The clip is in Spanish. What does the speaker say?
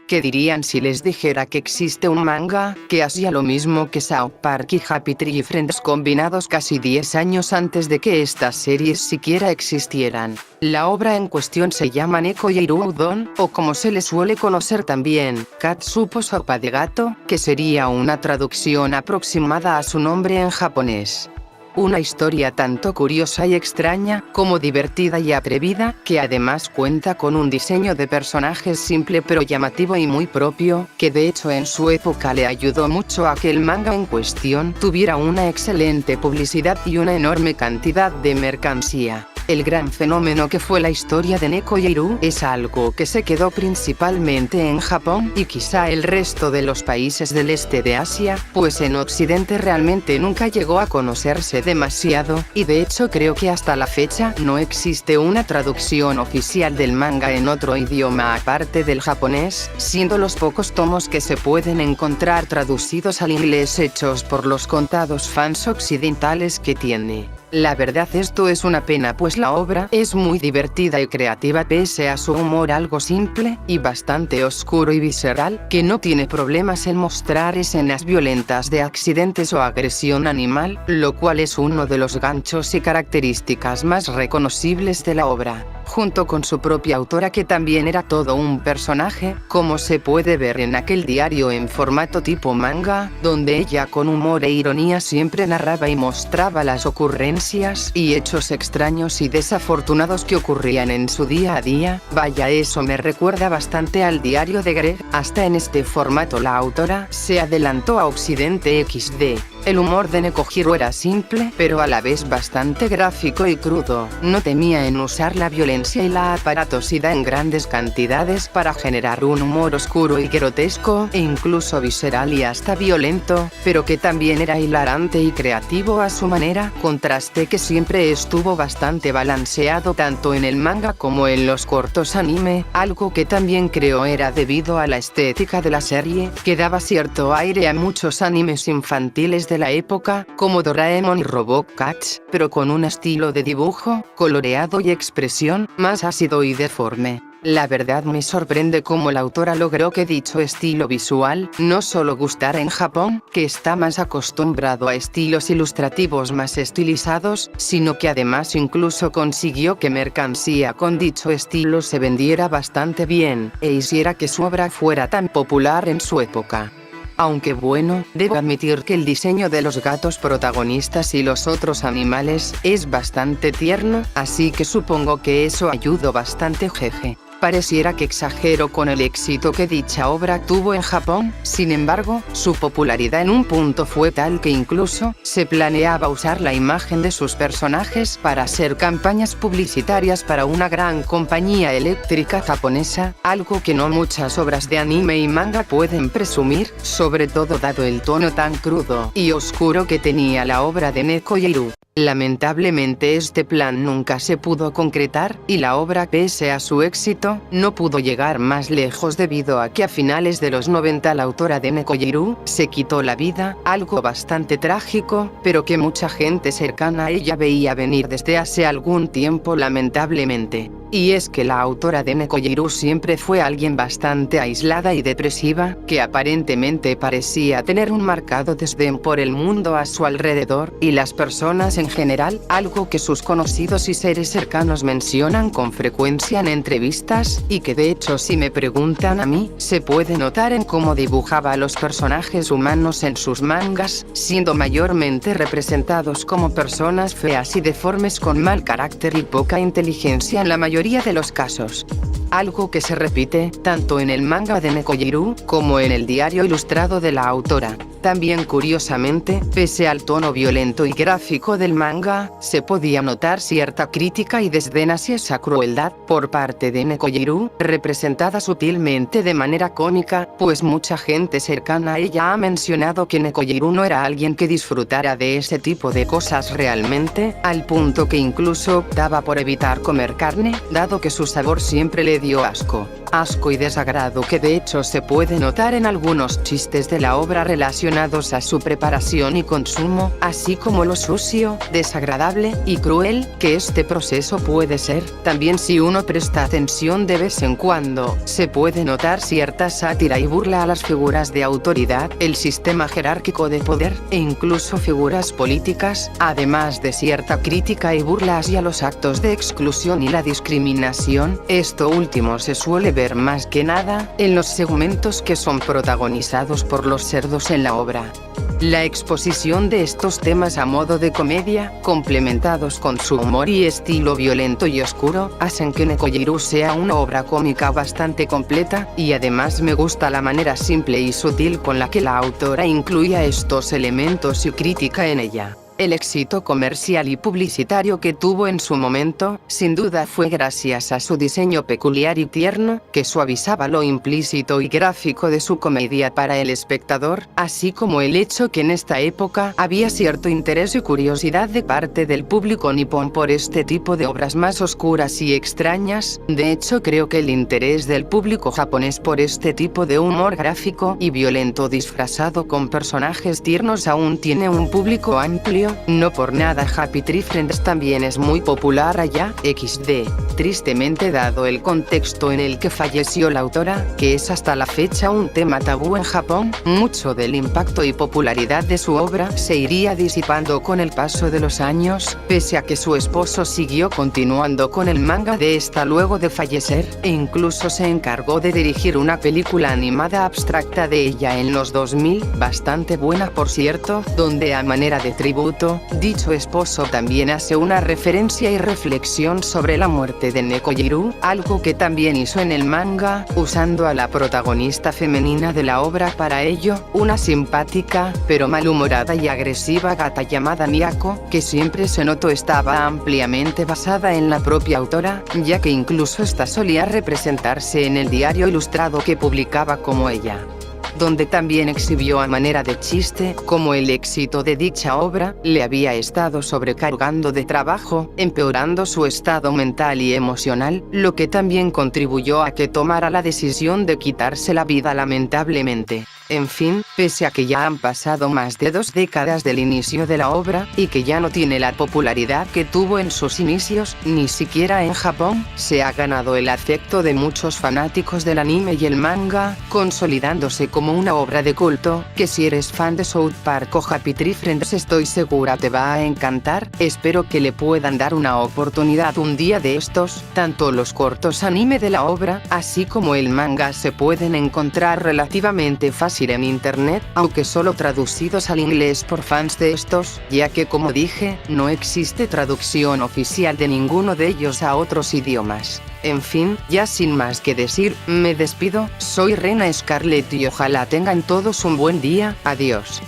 ¿Qué dirían si les dijera que existe un manga que hacía lo mismo que South Park y Happy Tree Friends combinados casi 10 años antes de que estas series siquiera existieran? La obra en cuestión se llama Neko Yairu Udon, o como se le suele conocer también, Katsupo Sopa de Gato, que sería una traducción aproximada a su nombre en japonés. Una historia tanto curiosa y extraña, como divertida y atrevida, que además cuenta con un diseño de personajes simple pero llamativo y muy propio, que de hecho en su época le ayudó mucho a que el manga en cuestión tuviera una excelente publicidad y una enorme cantidad de mercancía. El gran fenómeno que fue la historia de Neko Yairu es algo que se quedó principalmente en Japón y quizá el resto de los países del este de Asia, pues en Occidente realmente nunca llegó a conocerse demasiado, y de hecho creo que hasta la fecha no existe una traducción oficial del manga en otro idioma aparte del japonés, siendo los pocos tomos que se pueden encontrar traducidos al inglés hechos por los contados fans occidentales que tiene. La verdad esto es una pena, pues la obra es muy divertida y creativa pese a su humor algo simple y bastante oscuro y visceral, que no tiene problemas en mostrar escenas violentas de accidentes o agresión animal, lo cual es uno de los ganchos y características más reconocibles de la obra, junto con su propia autora que también era todo un personaje, como se puede ver en aquel diario en formato tipo manga, donde ella con humor e ironía siempre narraba y mostraba las ocurrencias y hechos extraños y desafortunados que ocurrían en su día a día. Vaya, eso me recuerda bastante al diario de Greg. Hasta en este formato la autora se adelantó a Occidente XD. El humor de Neko Hiro era simple, pero a la vez bastante gráfico y crudo. No temía en usar la violencia y la aparatosidad en grandes cantidades para generar un humor oscuro y grotesco, e incluso visceral y hasta violento, pero que también era hilarante y creativo a su manera, contraste que siempre estuvo bastante balanceado tanto en el manga como en los cortos anime, algo que también creo era debido a la estética de la serie, que daba cierto aire a muchos animes infantiles de la época, como Doraemon y Robot Cats, pero con un estilo de dibujo, coloreado y expresión, más ácido y deforme. La verdad me sorprende cómo la autora logró que dicho estilo visual no solo gustara en Japón, que está más acostumbrado a estilos ilustrativos más estilizados, sino que además incluso consiguió que mercancía con dicho estilo se vendiera bastante bien, e hiciera que su obra fuera tan popular en su época. Aunque bueno, debo admitir que el diseño de los gatos protagonistas y los otros animales es bastante tierno, así que supongo que eso ayudó bastante, jeje. Pareciera que exagero con el éxito que dicha obra tuvo en Japón, sin embargo, su popularidad en un punto fue tal que incluso se planeaba usar la imagen de sus personajes para hacer campañas publicitarias para una gran compañía eléctrica japonesa, algo que no muchas obras de anime y manga pueden presumir, sobre todo dado el tono tan crudo y oscuro que tenía la obra de Neko Yairu. Lamentablemente este plan nunca se pudo concretar, y la obra pese a su éxito, no pudo llegar más lejos debido a que a finales de los 90 la autora de Neko Yairu se quitó la vida, algo bastante trágico, pero que mucha gente cercana a ella veía venir desde hace algún tiempo lamentablemente. Y es que la autora de Neko Yairu siempre fue alguien bastante aislada y depresiva, que aparentemente parecía tener un marcado desdén por el mundo a su alrededor, y las personas en general, algo que sus conocidos y seres cercanos mencionan con frecuencia en entrevistas, y que de hecho si me preguntan a mí, se puede notar en cómo dibujaba a los personajes humanos en sus mangas, siendo mayormente representados como personas feas y deformes con mal carácter y poca inteligencia en la mayoría de los casos. Algo que se repite tanto en el manga de Neko Yairu como en el diario ilustrado de la autora. También curiosamente, pese al tono violento y gráfico del manga, se podía notar cierta crítica y desdén hacia esa crueldad por parte de Neko Yairu, representada sutilmente de manera cómica, pues mucha gente cercana a ella ha mencionado que Neko Yairu no era alguien que disfrutara de ese tipo de cosas realmente, al punto que incluso optaba por evitar comer carne, dado que su sabor siempre le dio asco. asco y desagrado que de hecho se puede notar en algunos chistes de la obra relacionados a su preparación y consumo, así como lo sucio, desagradable y cruel que este proceso puede ser. También si uno presta atención de vez en cuando, se puede notar cierta sátira y burla a las figuras de autoridad, el sistema jerárquico de poder, e incluso figuras políticas, además de cierta crítica y burla hacia los actos de exclusión y la discriminación. Esto último se suele ver más que nada en los segmentos que son protagonizados por los cerdos en la obra. La exposición de estos temas a modo de comedia, complementados con su humor y estilo violento y oscuro, hacen que Nekojiru sea una obra cómica bastante completa, y además me gusta la manera simple y sutil con la que la autora incluía estos elementos y crítica en ella. El éxito comercial y publicitario que tuvo en su momento, sin duda fue gracias a su diseño peculiar y tierno, que suavizaba lo implícito y gráfico de su comedia para el espectador, así como el hecho que en esta época había cierto interés y curiosidad de parte del público nipón por este tipo de obras más oscuras y extrañas. De hecho, creo que el interés del público japonés por este tipo de humor gráfico y violento disfrazado con personajes tiernos aún tiene un público amplio. No por nada Happy Tree Friends también es muy popular allá, XD. Tristemente, dado el contexto en el que falleció la autora, que es hasta la fecha un tema tabú en Japón, mucho del impacto y popularidad de su obra se iría disipando con el paso de los años, pese a que su esposo siguió continuando con el manga de esta luego de fallecer, e incluso se encargó de dirigir una película animada abstracta de ella en los 2000, bastante buena por cierto, donde a manera de tributo, dicho esposo también hace una referencia y reflexión sobre la muerte de Nekojiru, algo que también hizo en el manga, usando a la protagonista femenina de la obra para ello, una simpática, pero malhumorada y agresiva gata llamada Miyako, que siempre se notó estaba ampliamente basada en la propia autora, ya que incluso esta solía representarse en el diario ilustrado que publicaba como ella, donde también exhibió a manera de chiste como el éxito de dicha obra le había estado sobrecargando de trabajo, empeorando su estado mental y emocional, lo que también contribuyó a que tomara la decisión de quitarse la vida lamentablemente. En fin, pese a que ya han pasado más de 2 décadas del inicio de la obra, y que ya no tiene la popularidad que tuvo en sus inicios, ni siquiera en Japón, se ha ganado el afecto de muchos fanáticos del anime y el manga, consolidándose como una obra de culto, que si eres fan de South Park o Happy Tree Friends estoy segura te va a encantar. Espero que le puedan dar una oportunidad un día de estos. Tanto los cortos anime de la obra, así como el manga se pueden encontrar relativamente fácil en internet, aunque solo traducidos al inglés por fans de estos, ya que como dije, no existe traducción oficial de ninguno de ellos a otros idiomas. En fin, ya sin más que decir, me despido, soy Rena Scarlett y ojalá tengan todos un buen día, adiós.